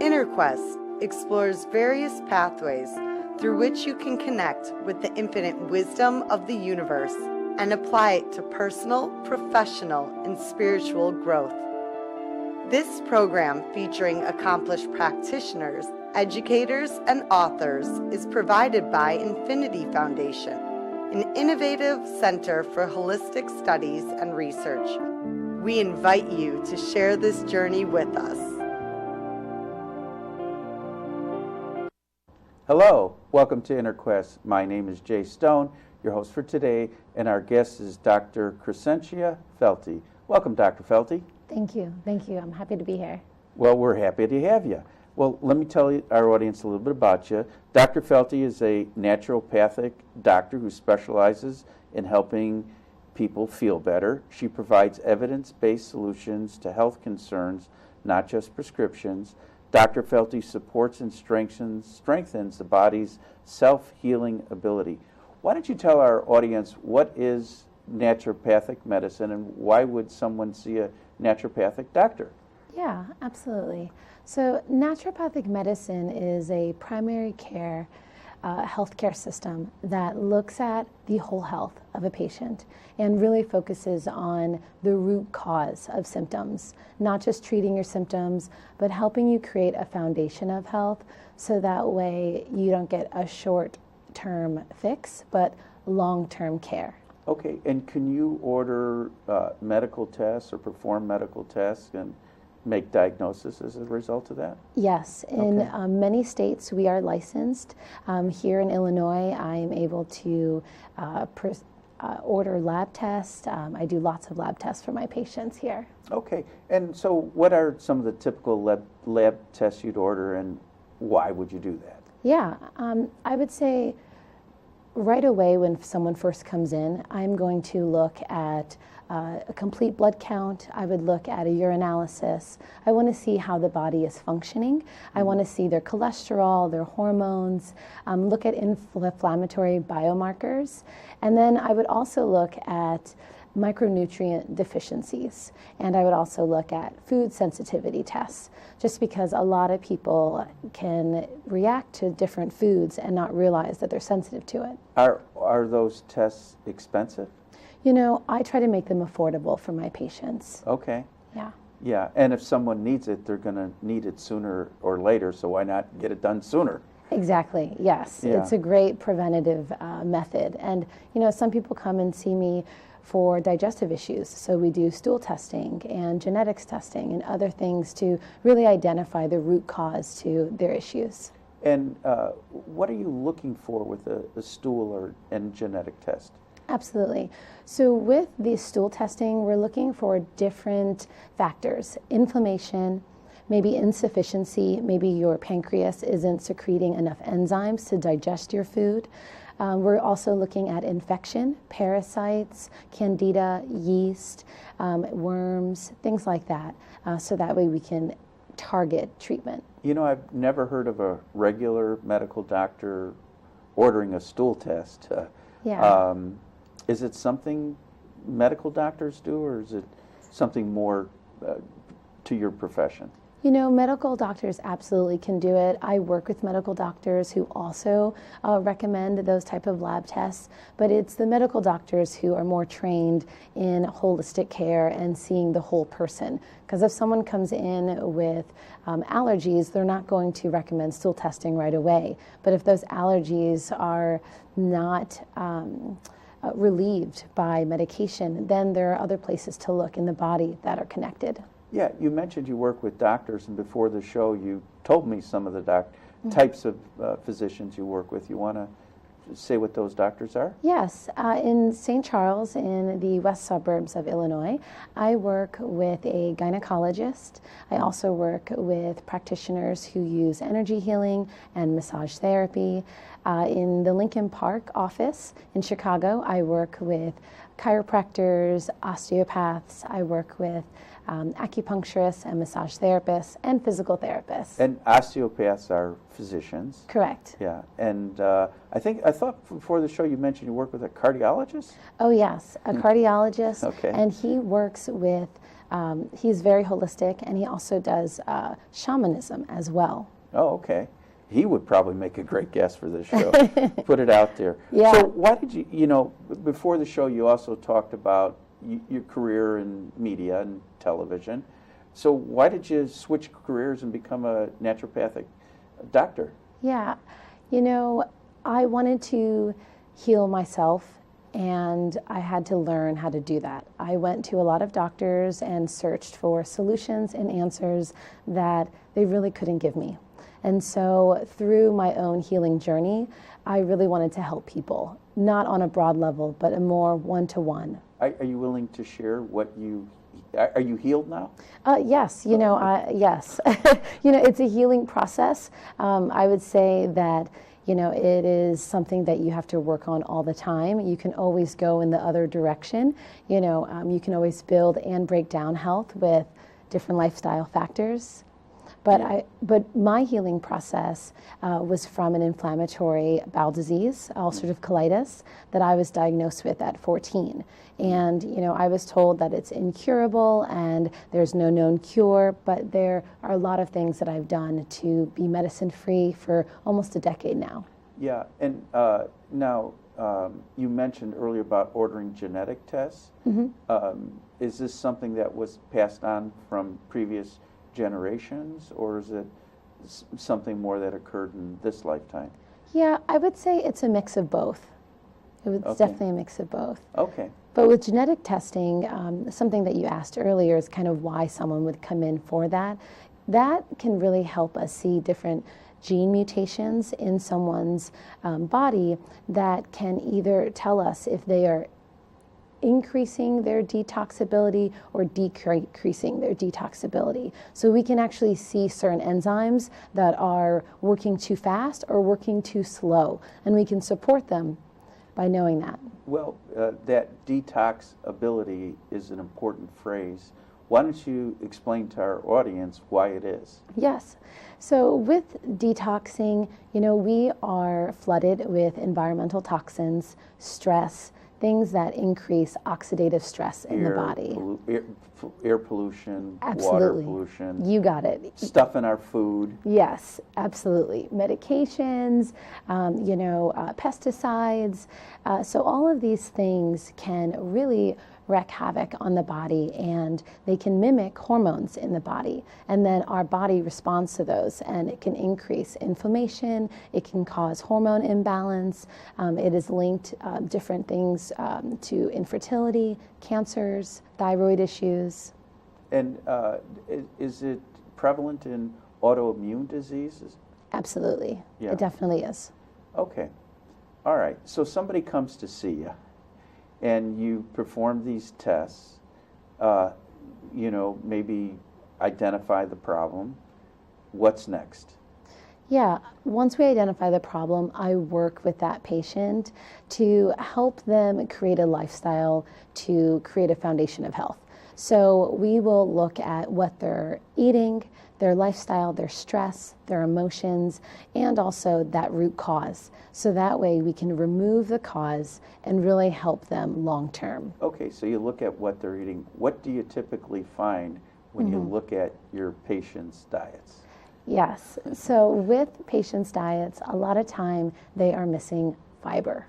InnerQuest explores various pathways through which you can connect with the infinite wisdom of the universe and apply it to personal, professional, and spiritual growth. This program, featuring accomplished practitioners, educators, and authors, is provided by Infinity Foundation, an innovative center for holistic studies and research. We invite you to share this journey with us. Hello, welcome to InnerQuest. My name is Jay Stone, your host for today, and our guest is Dr. Cresencia Felty. Welcome, Dr. Felty. Thank you. Thank you. I'm happy to be here. Well, we're happy to have you. Well, let me tell our audience a little bit about you. Dr. Felty is a naturopathic doctor who specializes in helping people feel better. She provides evidence-based solutions to health concerns, not just prescriptions. Dr. Felty supports and strengthens the body's self-healing ability. Why don't you tell our audience what is naturopathic medicine and why would someone see a naturopathic doctor? Yeah, absolutely. So naturopathic medicine is a primary care healthcare system that looks at the whole health of a patient and really focuses on the root cause of symptoms, not just treating your symptoms, but helping you create a foundation of health so that way you don't get a short-term fix, but long-term care. Okay, and can you order medical tests or perform medical tests and make diagnosis as a result of that? Yes, in many states we are licensed. Here in Illinois, I'm able to order lab tests. I do lots of lab tests for my patients here. Okay, and so what are some of the typical lab tests you'd order and why would you do that? Yeah, I would say right away when someone first comes in, I'm going to look at a complete blood count. I would look at a urinalysis. I want to see how the body is functioning. I want to see their cholesterol, their hormones, look at inflammatory biomarkers. And then I would also look at micronutrient deficiencies. And I would also look at food sensitivity tests, just because a lot of people can react to different foods and not realize that they're sensitive to it. Are those tests expensive? You know, I try to make them affordable for my patients. Okay. Yeah. Yeah, and if someone needs it, they're going to need it sooner or later, so why not get it done sooner? Exactly, yes. Yeah. It's a great preventative method. And, you know, some people come and see me for digestive issues, so we do stool testing and genetics testing and other things to really identify the root cause to their issues. And what are you looking for with a stool and genetic test? Absolutely. So with the stool testing, we're looking for different factors: inflammation, maybe insufficiency, maybe your pancreas isn't secreting enough enzymes to digest your food. We're also looking at infection, parasites, candida, yeast, worms, things like that, so that way we can target treatment. You know, I've never heard of a regular medical doctor ordering a stool test. Yeah. Is it something medical doctors do, or is it something more to your profession? You know, medical doctors absolutely can do it. I work with medical doctors who also recommend those type of lab tests, but it's the medical doctors who are more trained in holistic care and seeing the whole person. Because if someone comes in with allergies, they're not going to recommend stool testing right away. But if those allergies are not relieved by medication, then there are other places to look in the body that are connected. Yeah, you mentioned you work with doctors, and before the show you told me some of the types of physicians you work with. You want to say what those doctors are? Yes. In St. Charles, in the west suburbs of Illinois, I work with a gynecologist. I also work with practitioners who use energy healing and massage therapy. In the Lincoln Park office in Chicago, I work with chiropractors, osteopaths. I work with acupuncturists and massage therapists and physical therapists. And osteopaths are physicians. Correct. Yeah, and I thought before the show you mentioned you work with a cardiologist? Oh yes, a cardiologist. Okay. And he works with He's very holistic, and he also does shamanism as well. Oh, okay. He would probably make a great guest for this show. Put it out there. Yeah. So why did you, before the show you also talked about your career in media and television. So why did you switch careers and become a naturopathic doctor? Yeah. I wanted to heal myself, and I had to learn how to do that. I went to a lot of doctors and searched for solutions and answers that they really couldn't give me. And so through my own healing journey, I really wanted to help people, not on a broad level, but a more one-to-one. Are you willing to share are you healed now? Yes, yes. It's a healing process. I would say that, it is something that you have to work on all the time. You can always go in the other direction. You can always build and break down health with different lifestyle factors. But my healing process was from an inflammatory bowel disease, ulcerative colitis, that I was diagnosed with at 14. And, I was told that it's incurable and there's no known cure, but there are a lot of things that I've done to be medicine-free for almost a decade now. Yeah, and now you mentioned earlier about ordering genetic tests. Mm-hmm. Is this something that was passed on from previous generations, or is it something more that occurred in this lifetime? Yeah, I would say it's a mix of both. It's definitely a mix of both. Okay. But with genetic testing, something that you asked earlier is kind of why someone would come in for that. That can really help us see different gene mutations in someone's body that can either tell us if they are increasing their detoxability or decreasing their detoxability. So we can actually see certain enzymes that are working too fast or working too slow, and we can support them by knowing that. Well, that detoxability is an important phrase. Why don't you explain to our audience why it is? Yes. So with detoxing, we are flooded with environmental toxins, stress, things that increase oxidative stress in the body. Air pollution, Absolutely. Water pollution. You got it. Stuff in our food. Yes, absolutely. Medications, pesticides. So all of these things can really wreak havoc on the body, and they can mimic hormones in the body. And then our body responds to those, and it can increase inflammation, it can cause hormone imbalance, it is linked different things to infertility, cancers, thyroid issues. And is it prevalent in autoimmune diseases? Absolutely. Yeah. It definitely is. Okay. All right. So somebody comes to see you, and you perform these tests, maybe identify the problem. What's next? Yeah, once we identify the problem, I work with that patient to help them create a lifestyle to create a foundation of health. So we will look at what they're eating, their lifestyle, their stress, their emotions, and also that root cause. So that way we can remove the cause and really help them long term. Okay, so you look at what they're eating. What do you typically find when you look at your patients' diets? Yes, so with patients' diets, a lot of time they are missing fiber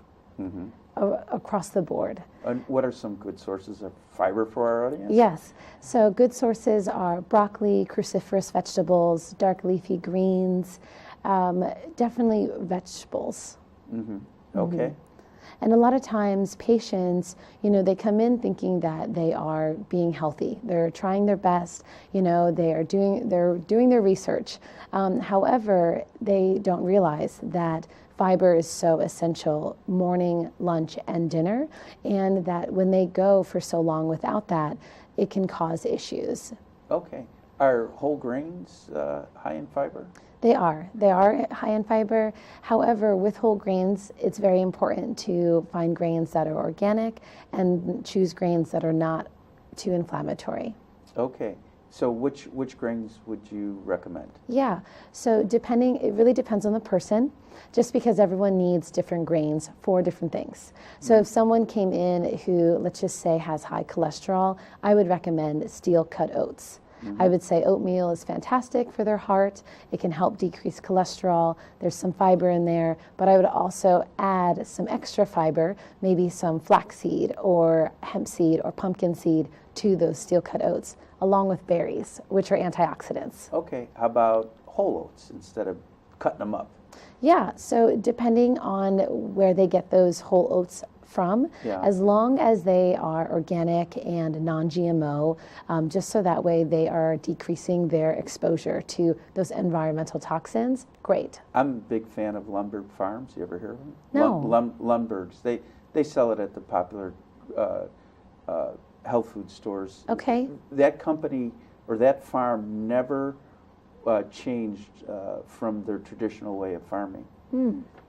across the board. And what are some good sources of fiber for our audience? Yes, so good sources are broccoli, cruciferous vegetables, dark leafy greens, definitely vegetables. Okay. And a lot of times patients, they come in thinking that they are being healthy. They're trying their best, they're doing their research. However, they don't realize that fiber is so essential morning, lunch, and dinner, and that when they go for so long without that, it can cause issues. Okay. Are whole grains high in fiber? They are high in fiber. However, with whole grains, it's very important to find grains that are organic and choose grains that are not too inflammatory. Okay. So which grains would you recommend? Yeah, so it really depends on the person, just because everyone needs different grains for different things. So if someone came in who, let's just say, has high cholesterol, I would recommend steel cut oats. I would say oatmeal is fantastic for their heart. It can help decrease cholesterol. There's some fiber in there, but I would also add some extra fiber, maybe some flaxseed or hemp seed or pumpkin seed to those steel cut oats, along with berries, which are antioxidants. Okay, how about whole oats instead of cutting them up? Yeah, so depending on where they get those whole oats from, as long as they are organic and non-GMO, just so that way they are decreasing their exposure to those environmental toxins, great. I'm a big fan of Lundberg Farms. You ever hear of them? No. Lundbergs. They sell it at the popular health food stores. Okay. That company or that farm never changed from their traditional way of farming.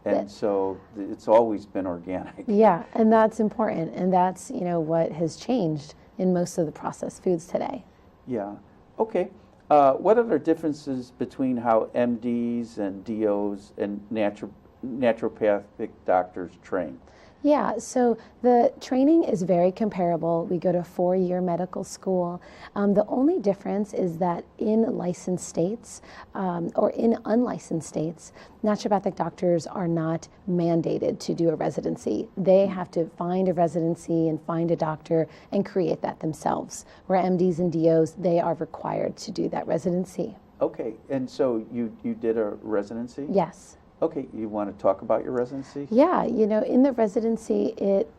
And so it's always been organic. Yeah, and that's important, and that's, what has changed in most of the processed foods today. Yeah. Okay. What are the differences between how MDs and DOs and naturopathic doctors train? Yeah, so the training is very comparable. We go to 4-year medical school. The only difference is that in licensed states or in unlicensed states, naturopathic doctors are not mandated to do a residency. They have to find a residency and find a doctor and create that themselves. Where MDs and DOs, they are required to do that residency. Okay, and so you did a residency? Yes. Okay, you want to talk about your residency? Yeah, in the residency, it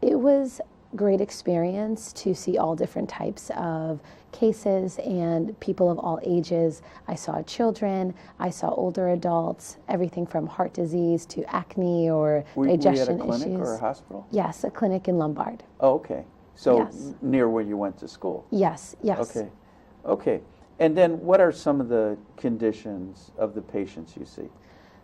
was great experience to see all different types of cases and people of all ages. I saw children, I saw older adults, everything from heart disease to acne or digestion issues. Were you at a clinic or a hospital? Yes, a clinic in Lombard. Oh, okay. So yes. Near where you went to school? Yes, yes. Okay, okay. And then what are some of the conditions of the patients you see?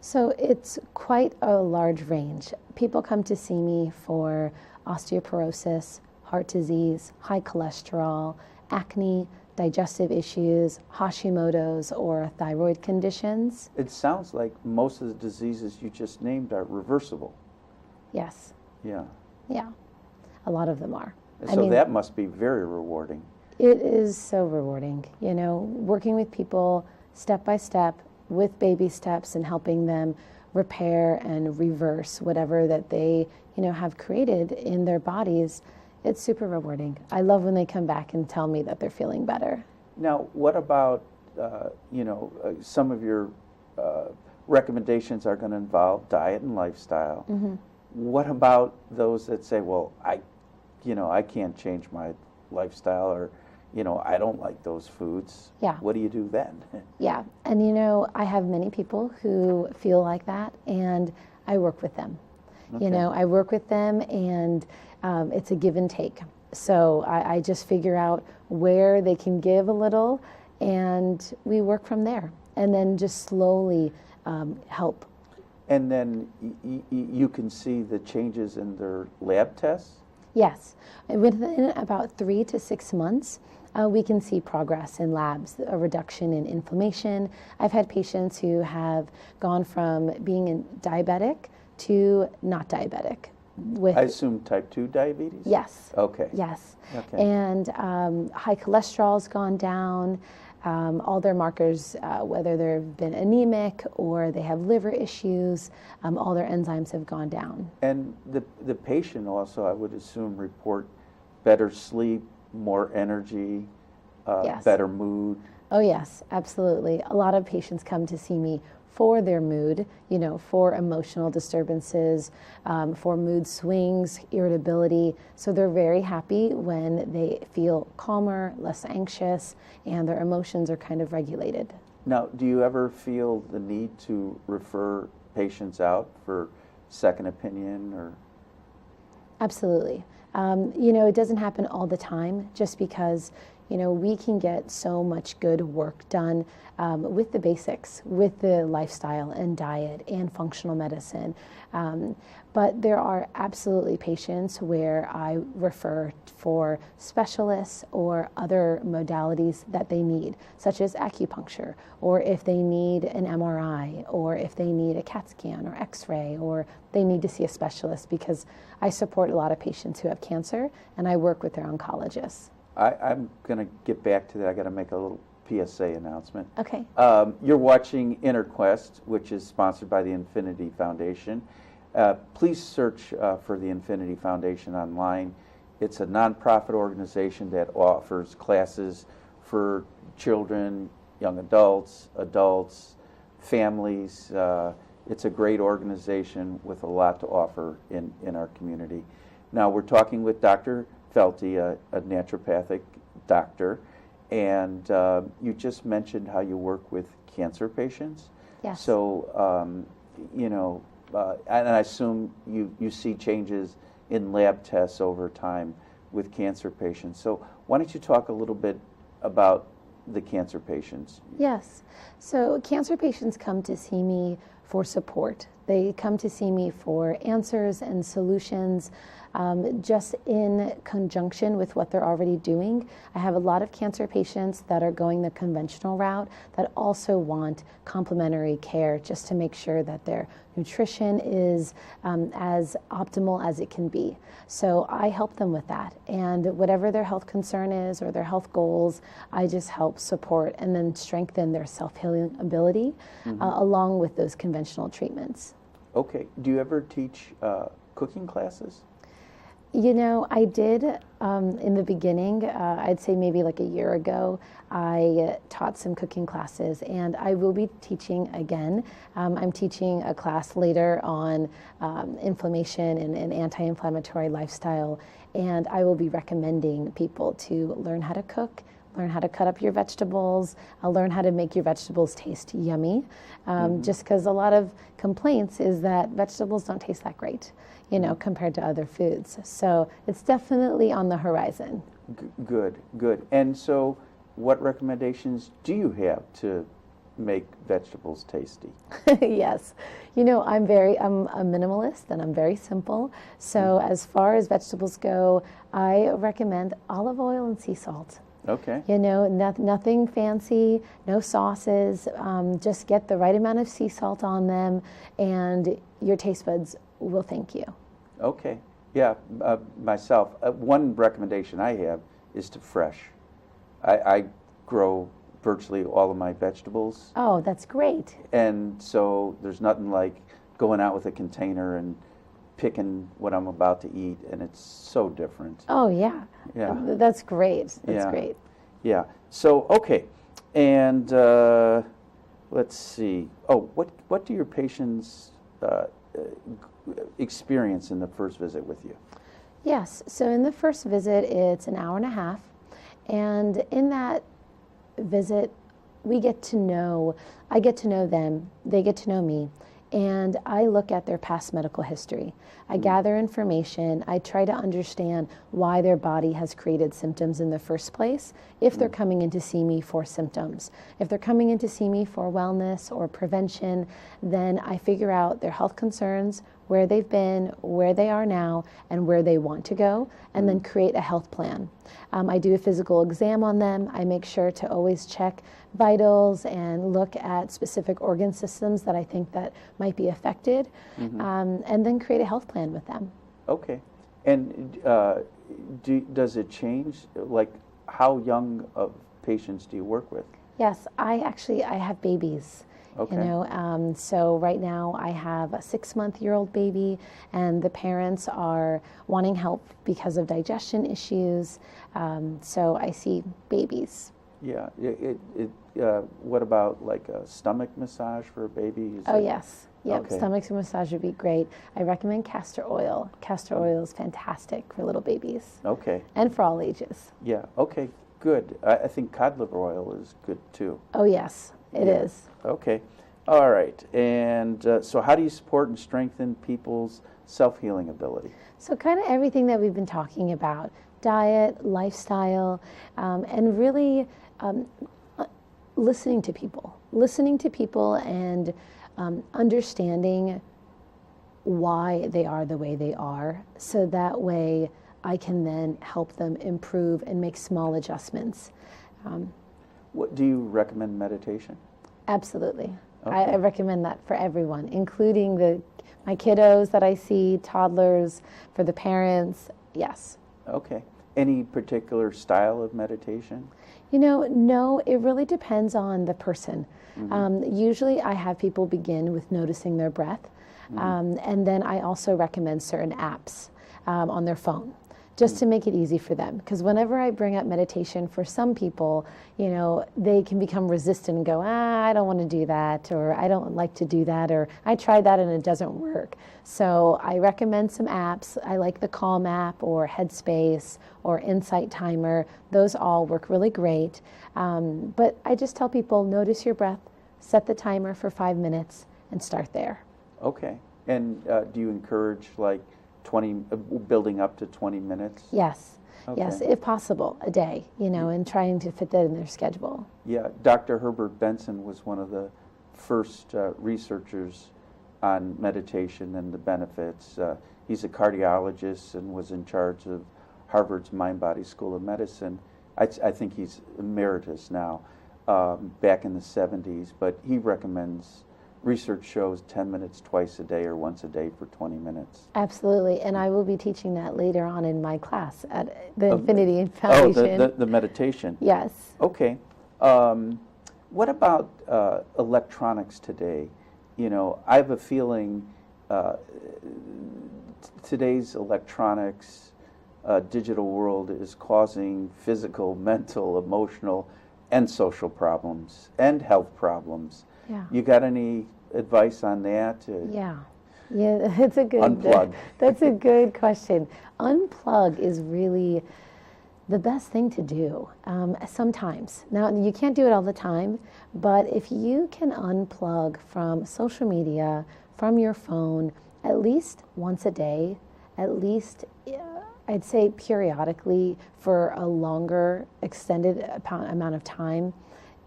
So it's quite a large range. People come to see me for osteoporosis, heart disease, high cholesterol, acne, digestive issues, Hashimoto's, or thyroid conditions. It sounds like most of the diseases you just named are reversible. Yes. Yeah. Yeah. A lot of them are. So that must be very rewarding. It is so rewarding, working with people step by step with baby steps and helping them repair and reverse whatever that they, have created in their bodies. It's super rewarding. I love when they come back and tell me that they're feeling better. Now, what about, some of your recommendations are going to involve diet and lifestyle. Mm-hmm. What about those that say, well, I can't change my lifestyle, or I don't like those foods. Yeah. What do you do then? Yeah. And I have many people who feel like that, and I work with them. Okay. I work with them, and it's a give and take. So I just figure out where they can give a little, and we work from there, and then just slowly help. And then you can see the changes in their lab tests? Yes. Within about 3 to 6 months, we can see progress in labs, a reduction in inflammation. I've had patients who have gone from being diabetic to not diabetic. I assume type 2 diabetes? Yes. Okay. Yes. Okay. And high cholesterol's gone down. All their markers, whether they've been anemic or they have liver issues, all their enzymes have gone down. And the patient also, I would assume, report better sleep, more energy, Yes. better mood. Oh yes, absolutely. A lot of patients come to see me for their mood, for emotional disturbances, for mood swings, irritability. So they're very happy when they feel calmer, less anxious, and their emotions are kind of regulated. Now, do you ever feel the need to refer patients out for second opinion or? Absolutely. It doesn't happen all the time, just because, You know, we can get so much good work done with the basics, with the lifestyle and diet and functional medicine. But there are absolutely patients where I refer for specialists or other modalities that they need, such as acupuncture, or if they need an MRI, or if they need a CAT scan or X-ray, or they need to see a specialist, because I support a lot of patients who have cancer and I work with their oncologists. I'm going to get back to that. I got to make a little PSA announcement. Okay. You're watching Inner Quest, which is sponsored by the Infinity Foundation. Please search for the Infinity Foundation online. It's a nonprofit organization that offers classes for children, young adults, families. It's a great organization with a lot to offer in our community. Now, we're talking with Dr. Felty, a naturopathic doctor, and you just mentioned how you work with cancer patients. Yes. So, you know, and I assume you see changes in lab tests over time with cancer patients. So why don't you talk a little bit about the cancer patients? Yes. So cancer patients come to see me for support. They come to see me for answers and solutions, just in conjunction with what they're already doing. I have a lot of cancer patients that are going the conventional route that also want complementary care, just to make sure that their nutrition is as optimal as it can be. So I help them with that. And whatever their health concern is or their health goals, I just help support and then strengthen their self-healing ability along with those conventional treatments. Okay. Do you ever teach cooking classes? You know, I did in the beginning. I'd say maybe like a year ago, I taught some cooking classes, and I will be teaching again. I'm teaching a class later on inflammation and anti-inflammatory lifestyle, and I will be recommending people to learn how to cook, learn how to cut up your vegetables, learn how to make your vegetables taste yummy, just because a lot of complaints is that vegetables don't taste that great, you know, compared to other foods. So it's definitely on the horizon. Good, good. And so what recommendations do you have to make vegetables tasty? Yes. You know, I'm a minimalist and I'm very simple. So as far as vegetables go, I recommend olive oil and sea salt. Okay. You know, nothing fancy, no sauces, just get the right amount of sea salt on them and your taste buds will thank you. Okay. Yeah, myself, one recommendation I have is to fresh. I grow virtually all of my vegetables. Oh, that's great. And so there's nothing like going out with a container and picking what I'm about to eat, and it's so different. Oh, yeah. Yeah. That's great. That's great. Yeah. So, okay. And let's see. Oh, what do your patients experience in the first visit with you? Yes. So in the first visit, it's an hour and a half. And in that visit, I get to know them, they get to know me, and I look at their past medical history. I gather information. I try to understand why their body has created symptoms in the first place, if they're coming in to see me for symptoms. If they're coming in to see me for wellness or prevention, then I figure out their health concerns, where they've been, where they are now, and where they want to go, and then create a health plan. I do a physical exam on them. I make sure to always check vitals and look at specific organ systems that I think that might be affected, and then create a health plan with them. Okay. And does it change? Like, how young of patients do you work with? Yes, I have babies. Okay. You know, so right now I have a 6-month-old baby, and the parents are wanting help because of digestion issues. So I see babies. Yeah. What about like a stomach massage for a baby? Yes. Yep. Okay. Stomach massage would be great. I recommend castor oil. Castor oil is fantastic for little babies. Okay. And for all ages. Yeah. Okay. Good. I think cod liver oil is good too. Oh yes, it is. Okay. All right. And so how do you support and strengthen people's self-healing ability? So kind of everything that we've been talking about. diet, lifestyle, and really listening to people and understanding why they are the way they are, so that way I can then help them improve and make small adjustments. What do you recommend meditation? Absolutely. Okay. I recommend that for everyone, including my kiddos that I see, toddlers, for the parents. Yes. Okay. Any particular style of meditation? No, it really depends on the person. Usually I have people begin with noticing their breath, and then I also recommend certain apps on their phone, just to make it easy for them. Because whenever I bring up meditation, for some people, they can become resistant and go, I don't want to do that, or I don't like to do that, or I tried that and it doesn't work. So I recommend some apps. I like the Calm app or Headspace or Insight Timer. Those all work really great. But I just tell people, notice your breath, set the timer for 5 minutes, and start there. Okay. And do you encourage building up to 20 minutes? Yes. Okay. Yes, if possible, a day, and trying to fit that in their schedule. Yeah, Dr. Herbert Benson was one of the first researchers on meditation and the benefits. He's a cardiologist and was in charge of Harvard's Mind-Body School of Medicine. I think he's emeritus now, back in the 70s, but he recommends, research shows, 10 minutes twice a day or once a day for 20 minutes. Absolutely, and I will be teaching that later on in my class at the Infinity Foundation. Oh, the meditation. Yes. Okay. What about electronics today? I have a feeling today's electronics, digital world is causing physical, mental, emotional, and social problems and health problems. Yeah. You got any advice on that? Yeah, it's a good Unplug. That's a good question. Unplug is really the best thing to do sometimes. Now, you can't do it all the time, but if you can unplug from social media, from your phone, at least once a day, at least I'd say periodically for a longer extended amount of time,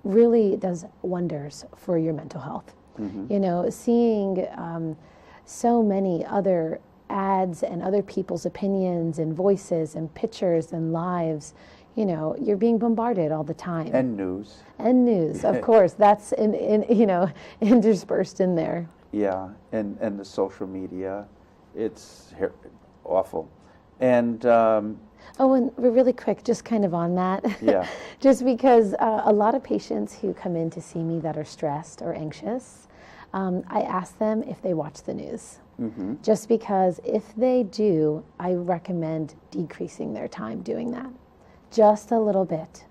really does wonders for your mental health. Seeing so many other ads and other people's opinions and voices and pictures and lives, you're being bombarded all the time. And news. And news, of course. That's interspersed in there. Yeah, and the social media, it's awful. And and really quick, just kind of on that. Yeah. Just because a lot of patients who come in to see me that are stressed or anxious, I ask them if they watch the news. Just because if they do, I recommend decreasing their time doing that. Just a little bit.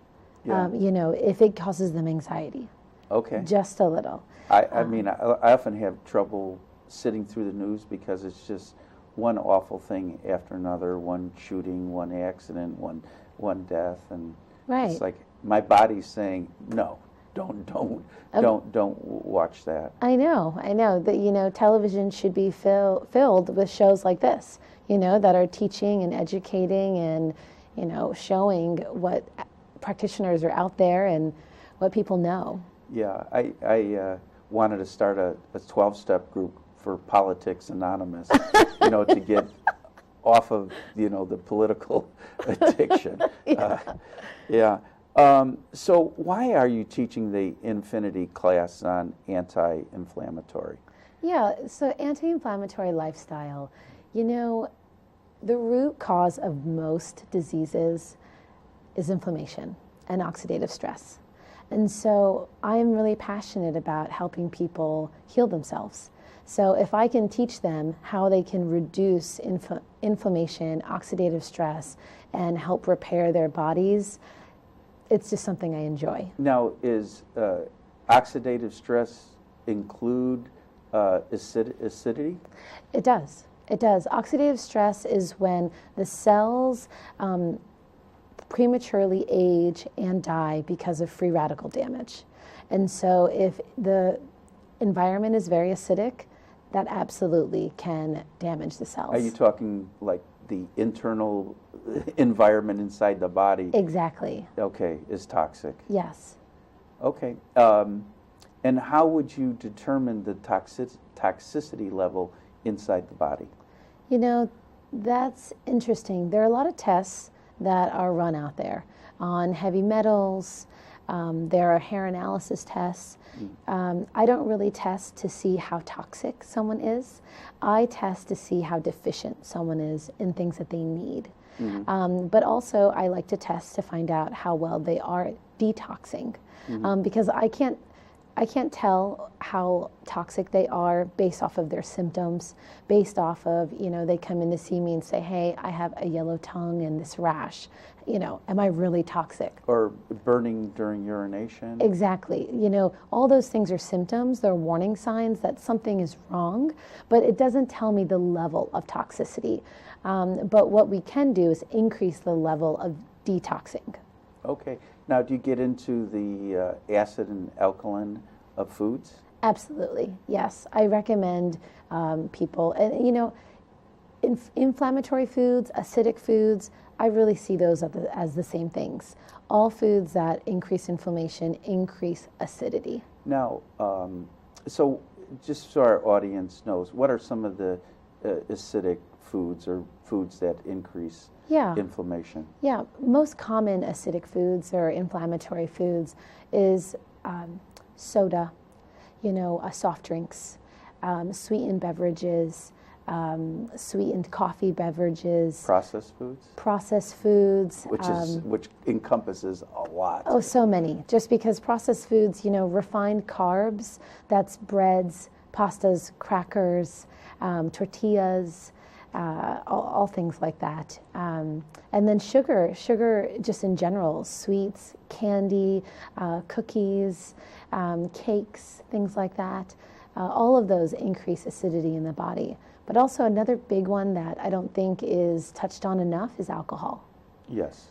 Yeah. If it causes them anxiety. Okay. Just a little. I mean, I often have trouble sitting through the news because it's just one awful thing after another, one shooting, one accident, one death, and Right. it's like my body's saying no, don't watch that. I know that television should be filled with shows like this, that are teaching and educating and showing what practitioners are out there and what people know. Yeah, I wanted to start a 12-step group for Politics Anonymous, to get off of the political addiction. Yeah. So why are you teaching the Infinity class on anti-inflammatory? Yeah, so anti-inflammatory lifestyle, the root cause of most diseases is inflammation and oxidative stress. And so I'm really passionate about helping people heal themselves. So if I can teach them how they can reduce inflammation, oxidative stress, and help repair their bodies, it's just something I enjoy. Now, is oxidative stress include acidity? It does. It does. Oxidative stress is when the cells prematurely age and die because of free radical damage. And so if the environment is very acidic, that absolutely can damage the cells. Are you talking like the internal environment inside the body, Exactly. okay, is toxic. Yes. Okay. And how would you determine the toxicity level inside the body? You know, that's interesting. There are a lot of tests that are run out there on heavy metals. There are hair analysis tests. I don't really test to see how toxic someone is. I test to see how deficient someone is in things that they need. But also, I like to test to find out how well they are detoxing, because I can't tell how toxic they are based off of their symptoms, based off of, they come in to see me and say, hey, I have a yellow tongue and this rash. Am I really toxic? Or burning during urination? Exactly. All those things are symptoms. They're warning signs that something is wrong, but it doesn't tell me the level of toxicity. But what we can do is increase the level of detoxing. Okay. Now, do you get into the acid and alkaline of foods? Absolutely, yes. I recommend people, and inflammatory foods, acidic foods, I really see those as the same things. All foods that increase inflammation increase acidity. Now, so just so our audience knows, what are some of the acidic foods or foods that increase inflammation? Yeah, most common acidic foods or inflammatory foods is soda, soft drinks, sweetened beverages, sweetened coffee beverages, processed foods, which which encompasses a lot. Oh, so many. Just because processed foods, refined carbs, that's breads, pastas, crackers, tortillas, all things like that. And then sugar just in general, sweets, candy, cookies, cakes, things like that. All of those increase acidity in the body. But also another big one that I don't think is touched on enough is alcohol. Yes.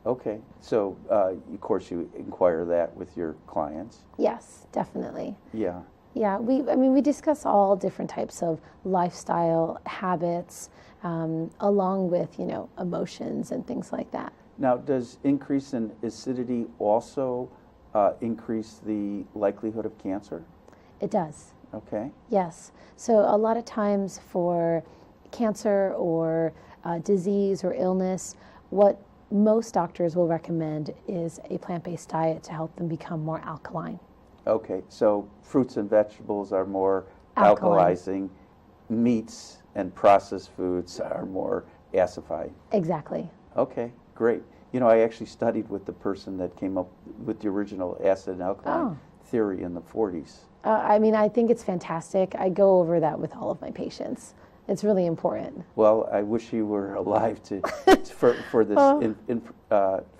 Okay. So, of course, you inquire that with your clients. Yes, definitely. Yeah. Yeah, we discuss all different types of lifestyle habits, along with, emotions and things like that. Now, does increase in acidity also increase the likelihood of cancer? It does. Okay. Yes. So a lot of times for cancer or disease or illness, what most doctors will recommend is a plant-based diet to help them become more alkaline. Okay, so fruits and vegetables are more alkalizing, meats and processed foods are more acidified. Exactly. Okay, great. I actually studied with the person that came up with the original acid and alkaline theory in the 40s. I think it's fantastic. I go over that with all of my patients. It's really important. Well, I wish you were alive for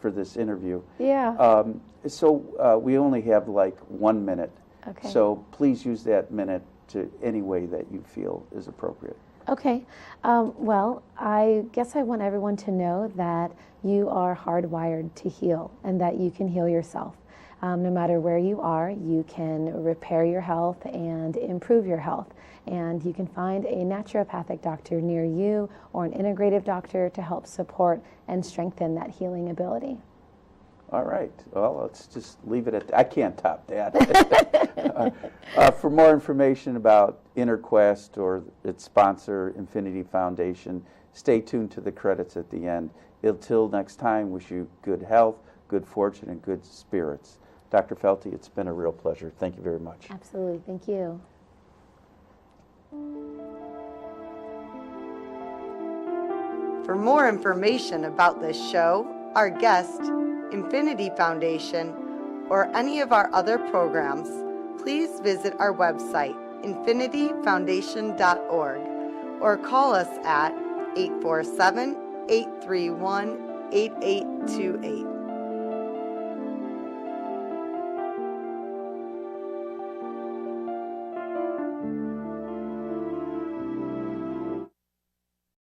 this interview. Yeah. So we only have like 1 minute. Okay. So please use that minute to any way that you feel is appropriate. Okay. Well, I guess I want everyone to know that you are hardwired to heal and that you can heal yourself. No matter where you are, you can repair your health and improve your health. And you can find a naturopathic doctor near you or an integrative doctor to help support and strengthen that healing ability. All right. Well, let's just leave it at that. I can't top that. For more information about InnerQuest or its sponsor, Infinity Foundation, stay tuned to the credits at the end. Until next time, wish you good health, good fortune, and good spirits. Dr. Felty, it's been a real pleasure. Thank you very much. Absolutely. Thank you. For more information about this show, our guest, Infinity Foundation, or any of our other programs, please visit our website, infinityfoundation.org, or call us at 847-831-8828.